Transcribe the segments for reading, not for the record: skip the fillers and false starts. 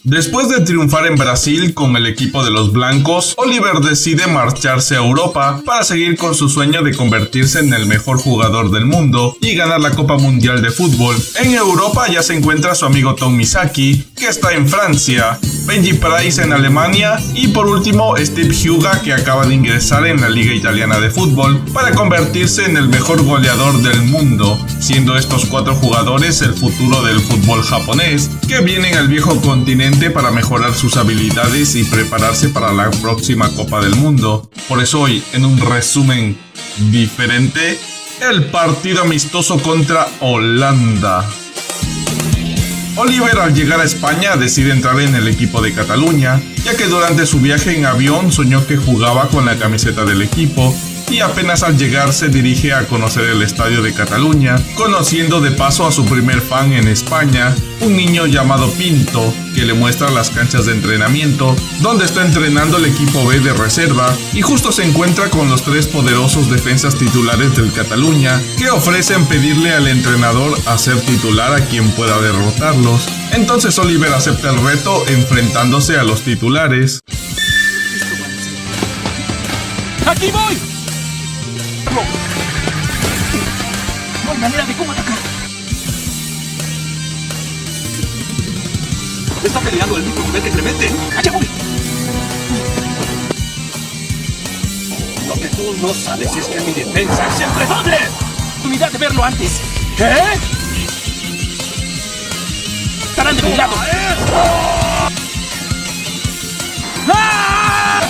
Después de triunfar en Brasil con el equipo de los blancos, Oliver decide marcharse a Europa para seguir con su sueño de convertirse en el mejor jugador del mundo y ganar la Copa Mundial de Fútbol. En Europa ya se encuentra su amigo Tom Misaki, que está en Francia, Benji Price en Alemania y por último Steve Huga, que acaba de ingresar en la Liga Italiana de Fútbol para convertirse en el mejor goleador del mundo, siendo estos 4 jugadores el futuro del fútbol japonés, que vienen al viejo continente para mejorar sus habilidades y prepararse para la próxima Copa del Mundo. Por eso hoy, en un resumen diferente, el partido amistoso contra Holanda. Oliver, al llegar a España, decide entrar en el equipo de Cataluña, ya que durante su viaje en avión soñó que jugaba con la camiseta del equipo, y apenas al llegar se dirige a conocer el estadio de Cataluña, conociendo de paso a su primer fan en España, un niño llamado Pinto, que le muestra las canchas de entrenamiento, donde está entrenando el equipo B de reserva, y justo se encuentra con los 3 poderosos defensas titulares del Cataluña, que ofrecen pedirle al entrenador a ser titular a quien pueda derrotarlos. Entonces Oliver acepta el reto enfrentándose a los titulares. ¡Aquí voy! No hay manera de cómo atacar. Está peleando el mismo nivel que Clemente. ¡Allá voy! Lo que tú no sabes es que mi defensa es siempre doble. Oportunidad de verlo antes. ¿Qué? Estarán de mi lado. ¡Ah!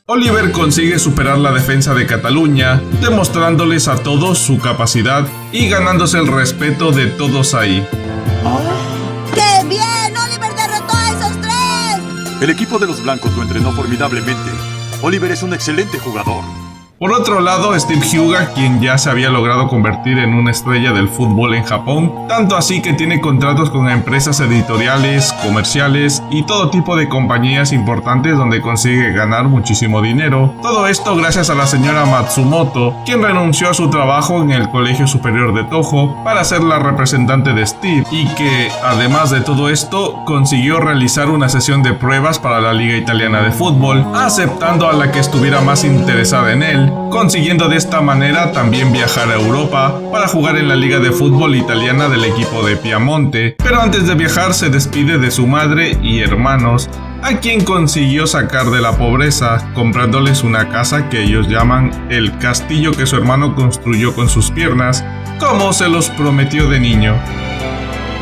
Oliver consigue superar la defensa de Cataluña, demostrándoles a todos su capacidad y ganándose el respeto de todos ahí. ¡Qué bien! ¡Oliver derrotó a esos 3! El equipo de los blancos lo entrenó formidablemente. Oliver es un excelente jugador. Por otro lado, Steve Huga, quien ya se había logrado convertir en una estrella del fútbol en Japón, tanto así que tiene contratos con empresas editoriales, comerciales y todo tipo de compañías importantes donde consigue ganar muchísimo dinero. Todo esto gracias a la señora Matsumoto, quien renunció a su trabajo en el Colegio Superior de Toho para ser la representante de Steve, y que, además de todo esto, consiguió realizar una sesión de pruebas para la Liga Italiana de Fútbol, aceptando a la que estuviera más interesada en él, consiguiendo de esta manera también viajar a Europa para jugar en la Liga de Fútbol italiana del equipo de Piamonte. Pero antes de viajar se despide de su madre y hermanos, a quien consiguió sacar de la pobreza, comprándoles una casa que ellos llaman el castillo que su hermano construyó con sus piernas, como se los prometió de niño.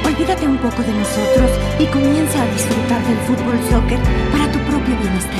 Olvídate un poco de nosotros y comienza a disfrutar del fútbol soccer para tu propio bienestar.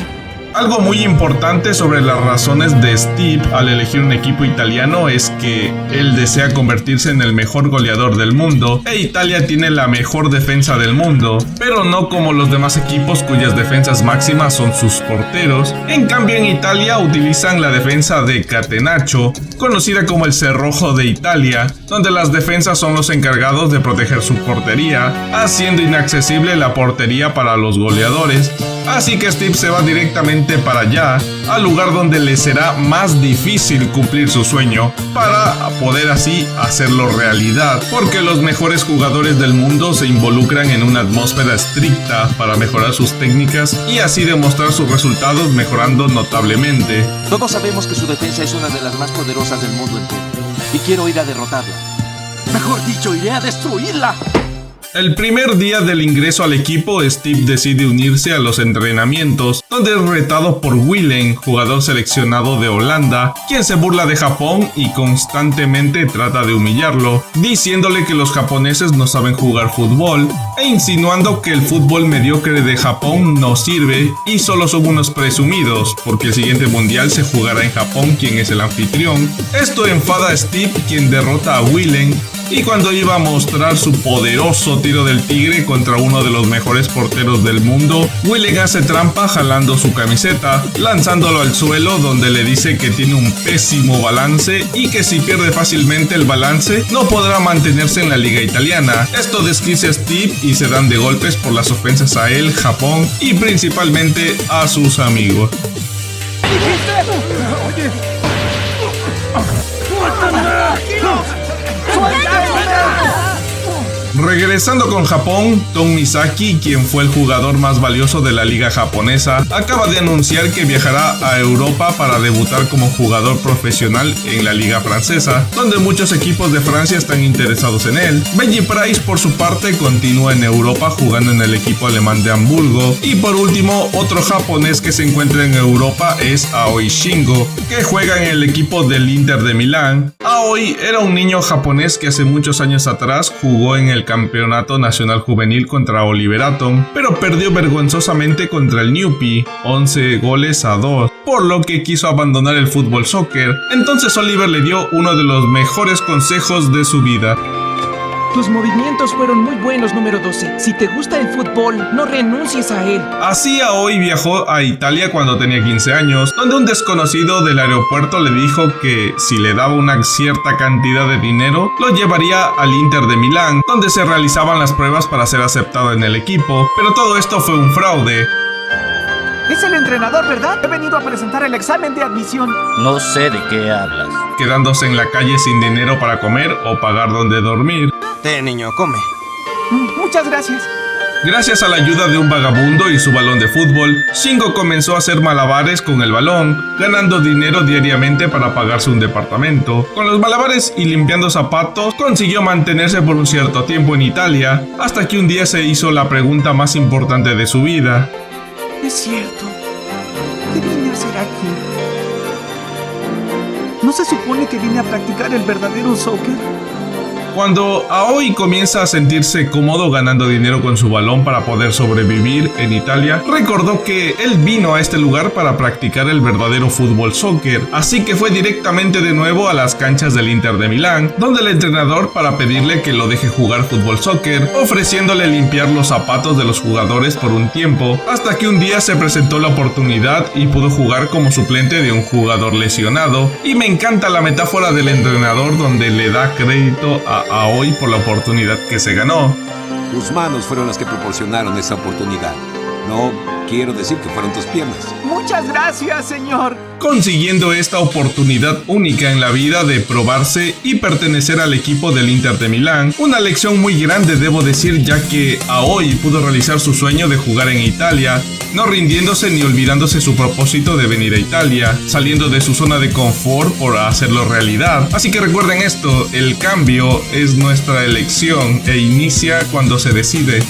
Algo muy importante sobre las razones de Steve al elegir un equipo italiano es que él desea convertirse en el mejor goleador del mundo, e Italia tiene la mejor defensa del mundo, pero no como los demás equipos cuyas defensas máximas son sus porteros. En cambio, en Italia utilizan la defensa de Catenaccio, conocida como el cerrojo de Italia, donde las defensas son los encargados de proteger su portería, haciendo inaccesible la portería para los goleadores. Así que Steve se va directamente para allá, al lugar donde le será más difícil cumplir su sueño, para poder así hacerlo realidad, porque los mejores jugadores del mundo se involucran en una atmósfera estricta para mejorar sus técnicas y así demostrar sus resultados mejorando notablemente. Todos sabemos que su defensa es una de las más poderosas del mundo entero, y quiero ir a derrotarla. Mejor dicho, iré a destruirla. El primer día del ingreso al equipo, Steve decide unirse a los entrenamientos, donde es retado por Willem, jugador seleccionado de Holanda, quien se burla de Japón y constantemente trata de humillarlo, diciéndole que los japoneses no saben jugar fútbol, e insinuando que el fútbol mediocre de Japón no sirve y solo son unos presumidos, porque el siguiente mundial se jugará en Japón, quien es el anfitrión. Esto enfada a Steve, quien derrota a Willem, y cuando iba a mostrar su poderoso tiro del tigre contra uno de los mejores porteros del mundo, Willem hace trampa jalando su camiseta, lanzándolo al suelo, donde le dice que tiene un pésimo balance y que si pierde fácilmente el balance no podrá mantenerse en la liga italiana. Esto desquicia a Steve y se dan de golpes por las ofensas a él, Japón y principalmente a sus amigos. ¡Oye! Regresando con Japón, Ton Misaki, quien fue el jugador más valioso de la liga japonesa, acaba de anunciar que viajará a Europa para debutar como jugador profesional en la liga francesa, donde muchos equipos de Francia están interesados en él. Benji Price, por su parte, continúa en Europa jugando en el equipo alemán de Hamburgo. Y por último, otro japonés que se encuentra en Europa es Aoi Shingo, que juega en el equipo del Inter de Milán. Aoi era un niño japonés que hace muchos años atrás jugó en el Campeonato Nacional Juvenil contra Oliver Atom, pero perdió vergonzosamente contra el Newpie, 11-2, por lo que quiso abandonar el fútbol soccer. Entonces Oliver le dio uno de los mejores consejos de su vida. Tus movimientos fueron muy buenos, número 12. Si te gusta el fútbol, no renuncies a él. Así Aoi viajó a Italia cuando tenía 15 años, donde un desconocido del aeropuerto le dijo que si le daba una cierta cantidad de dinero, lo llevaría al Inter de Milán, donde se realizaban las pruebas para ser aceptado en el equipo. Pero todo esto fue un fraude. Es el entrenador, ¿verdad? He venido a presentar el examen de admisión. No sé de qué hablas. Quedándose en la calle sin dinero para comer o pagar donde dormir. Niño, come. Muchas gracias. Gracias a la ayuda de un vagabundo y su balón de fútbol, Shingo comenzó a hacer malabares con el balón, ganando dinero diariamente para pagarse un departamento. Con los malabares y limpiando zapatos, consiguió mantenerse por un cierto tiempo en Italia, hasta que un día se hizo la pregunta más importante de su vida. Es cierto. ¿Qué vine a hacer aquí? ¿No se supone que vine a practicar el verdadero soccer? Cuando Aoi comienza a sentirse cómodo ganando dinero con su balón para poder sobrevivir en Italia, recordó que él vino a este lugar para practicar el verdadero fútbol soccer, así que fue directamente de nuevo a las canchas del Inter de Milán, donde el entrenador para pedirle que lo deje jugar fútbol soccer, ofreciéndole limpiar los zapatos de los jugadores por un tiempo, hasta que un día se presentó la oportunidad y pudo jugar como suplente de un jugador lesionado. Y me encanta la metáfora del entrenador donde le da crédito a Aoi por la oportunidad que se ganó. Tus manos fueron las que proporcionaron esa oportunidad. No quiero decir que fueron tus piernas. Muchas gracias, señor. Consiguiendo esta oportunidad única en la vida de probarse y pertenecer al equipo del Inter de Milán. Una lección muy grande, debo decir, ya que Aoi pudo realizar su sueño de jugar en Italia, no rindiéndose ni olvidándose su propósito de venir a Italia, saliendo de su zona de confort por hacerlo realidad. Así que recuerden esto, el cambio es nuestra elección e inicia cuando se decide.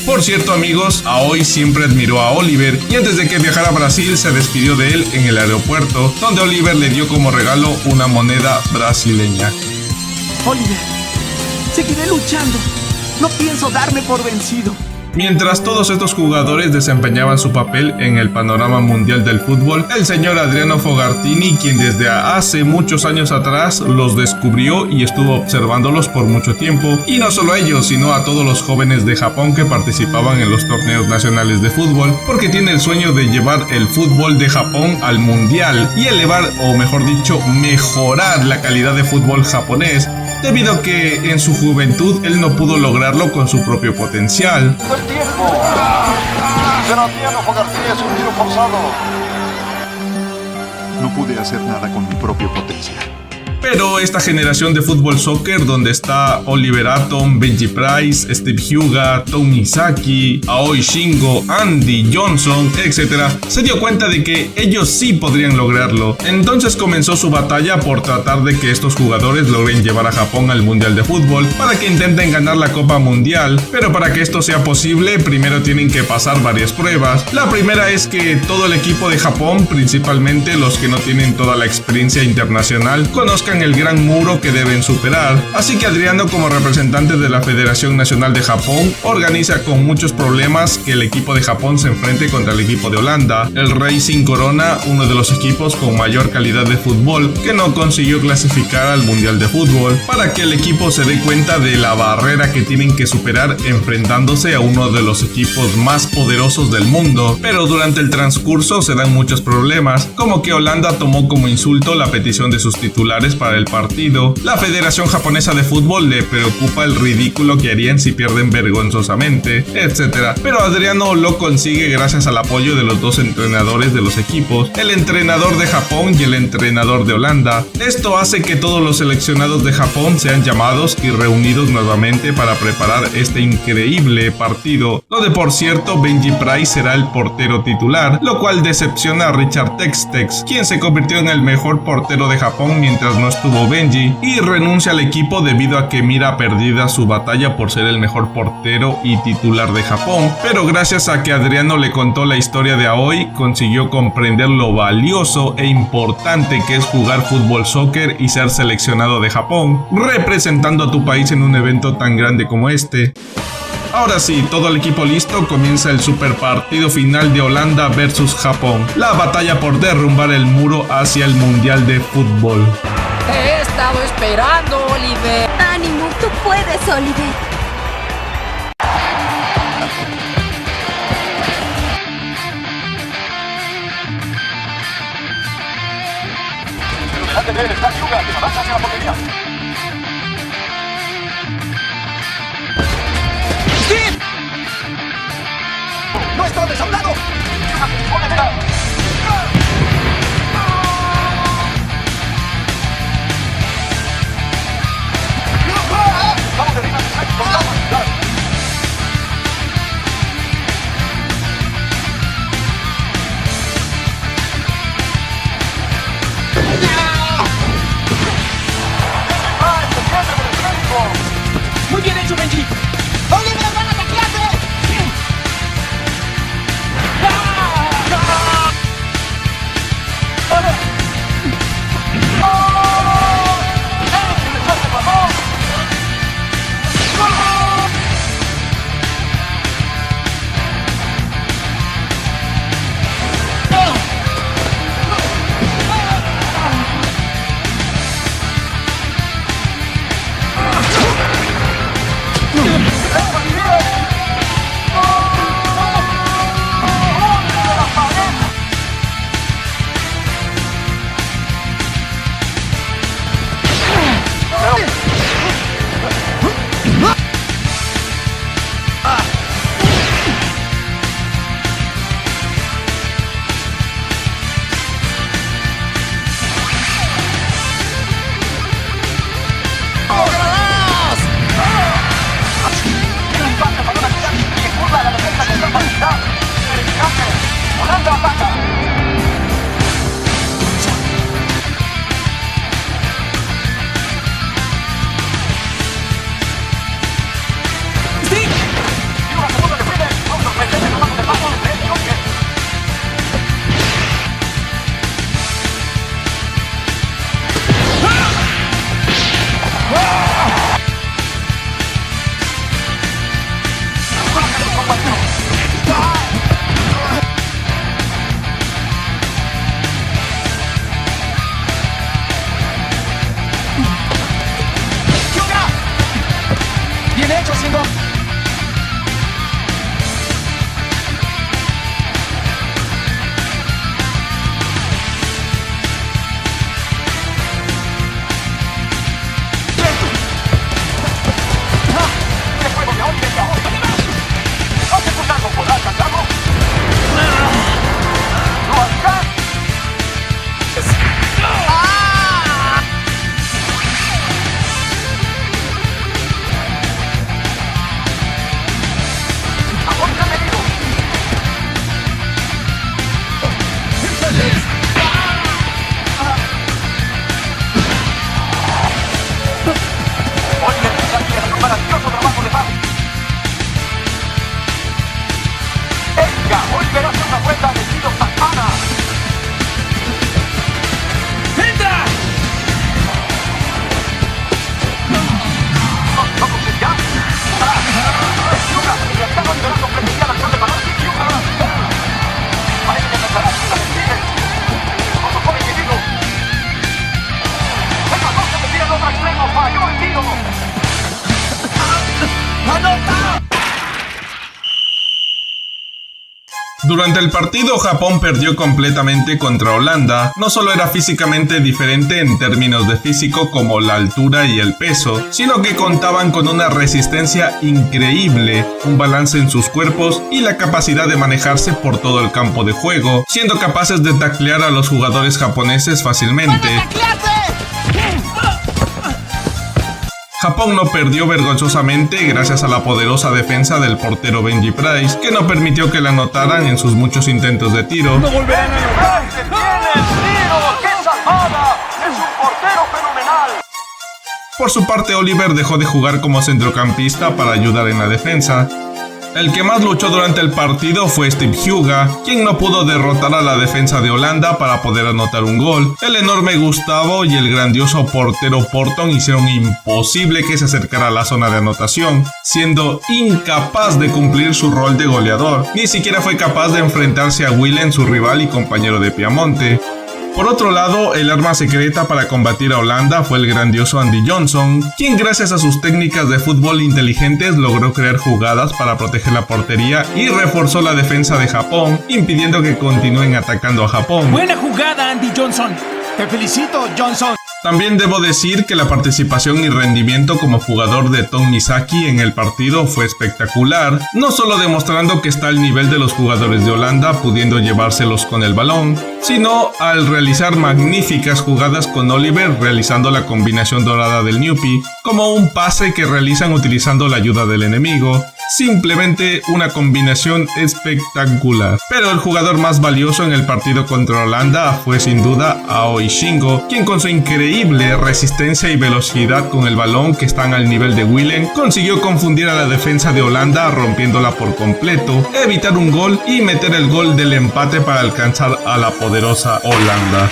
Por cierto, amigos, Aoi siempre admiró a Oliver y antes de que viajara a Brasil se despidió de él en el aeropuerto, donde Oliver le dio como regalo una moneda brasileña. Oliver, seguiré luchando. No pienso darme por vencido. Mientras todos estos jugadores desempeñaban su papel en el panorama mundial del fútbol, el señor Adriano Fogartini, quien desde hace muchos años atrás los descubrió y estuvo observándolos por mucho tiempo, y no solo a ellos, sino a todos los jóvenes de Japón que participaban en los torneos nacionales de fútbol, porque tiene el sueño de llevar el fútbol de Japón al mundial y elevar, o mejor dicho, mejorar la calidad de fútbol japonés, debido a que en su juventud él no pudo lograrlo con su propio potencial. ¡El tiempo! Serafino Fogartini es un tiro forzado. No pude hacer nada con mi propio potencial. Pero esta generación de fútbol soccer, donde está Oliver Atom, Benji Price, Steve Hyuga, Ton Misaki, Aoi Shingo, Andy Johnson, etc., se dio cuenta de que ellos sí podrían lograrlo. Entonces comenzó su batalla por tratar de que estos jugadores logren llevar a Japón al Mundial de Fútbol para que intenten ganar la Copa Mundial. Pero para que esto sea posible, primero tienen que pasar varias pruebas. La primera es que todo el equipo de Japón, principalmente los que no tienen toda la experiencia internacional, conozcan el gran muro que deben superar. Así que Adriano, como representante de la Federación Nacional de Japón, organiza con muchos problemas que el equipo de Japón se enfrente contra el equipo de Holanda, el Racing Corona, uno de los equipos con mayor calidad de fútbol, que no consiguió clasificar al Mundial de Fútbol, para que el equipo se dé cuenta de la barrera que tienen que superar enfrentándose a uno de los equipos más poderosos del mundo. Pero durante el transcurso se dan muchos problemas, como que Holanda tomó como insulto la petición de sus titulares para para el partido. La Federación Japonesa de Fútbol le preocupa el ridículo que harían si pierden vergonzosamente, etc. Pero Adriano lo consigue gracias al apoyo de los dos entrenadores de los equipos, el entrenador de Japón y el entrenador de Holanda. Esto hace que todos los seleccionados de Japón sean llamados y reunidos nuevamente para preparar este increíble partido, donde por cierto Benji Price será el portero titular, lo cual decepciona a Richard Textex, quien se convirtió en el mejor portero de Japón mientras no estuvo Benji, y renuncia al equipo debido a que mira perdida su batalla por ser el mejor portero y titular de Japón. Pero gracias a que Adriano le contó la historia de Aoi, consiguió comprender lo valioso e importante que es jugar fútbol soccer y ser seleccionado de Japón, representando a tu país en un evento tan grande como este. Ahora sí, todo el equipo listo, comienza el super partido final de Holanda versus Japón, la batalla por derrumbar el muro hacia el Mundial de Fútbol. Te he estado esperando, Oliver. ¡Ánimo! ¡Tú puedes, Oliver! Delante de él está Hyuga, que avanza hacia la portería. ¡Steve! ¡Nuestro desoldado! Hyuga que dispone de la... Vamos de rima, Muy bien hecho, Benji. ¡Oliver, van a ataquearte! Durante el partido, Japón perdió completamente contra Holanda. No solo era físicamente diferente en términos de físico como la altura y el peso, sino que contaban con una resistencia increíble, un balance en sus cuerpos y la capacidad de manejarse por todo el campo de juego, siendo capaces de taclear a los jugadores japoneses fácilmente. Japón no perdió vergonzosamente gracias a la poderosa defensa del portero Benji Price, que no permitió que la anotaran en sus muchos intentos de tiro. ¡No volverán a anotar! ¡Se tiene el tiro! ¡Qué salvada! ¡Es un portero fenomenal! Por su parte, Oliver dejó de jugar como centrocampista para ayudar en la defensa. El que más luchó durante el partido fue Steve Huga, quien no pudo derrotar a la defensa de Holanda para poder anotar un gol. El enorme Gustavo y el grandioso portero Porton hicieron imposible que se acercara a la zona de anotación, siendo incapaz de cumplir su rol de goleador. Ni siquiera fue capaz de enfrentarse a Willen, su rival y compañero de Piamonte. Por otro lado, el arma secreta para combatir a Holanda fue el grandioso Andy Johnson, quien gracias a sus técnicas de fútbol inteligentes logró crear jugadas para proteger la portería y reforzó la defensa de Japón, impidiendo que continúen atacando a Japón. Buena jugada, Andy Johnson. Te felicito, Johnson. También debo decir que la participación y rendimiento como jugador de Tom Misaki en el partido fue espectacular, no solo demostrando que está al nivel de los jugadores de Holanda pudiendo llevárselos con el balón, sino al realizar magníficas jugadas con Oliver realizando la combinación dorada del Newpie, como un pase que realizan utilizando la ayuda del enemigo. Simplemente una combinación espectacular. Pero el jugador más valioso en el partido contra Holanda fue sin duda Aoi Shingo, quien con su increíble resistencia y velocidad con el balón que están al nivel de Willen, consiguió confundir a la defensa de Holanda rompiéndola por completo, evitar un gol y meter el gol del empate para alcanzar a la poderosa Holanda.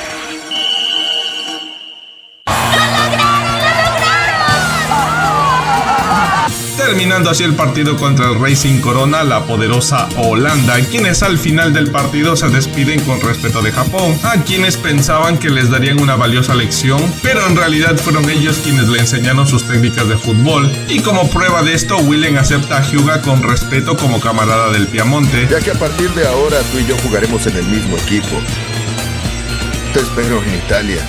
Terminando así el partido contra el Racing Corona, la poderosa Holanda, quienes al final del partido se despiden con respeto de Japón, a quienes pensaban que les darían una valiosa lección, pero en realidad fueron ellos quienes le enseñaron sus técnicas de fútbol, y como prueba de esto, Willen acepta a Hyuga con respeto como camarada del Piamonte. Ya que a partir de ahora tú y yo jugaremos en el mismo equipo. Te espero en Italia.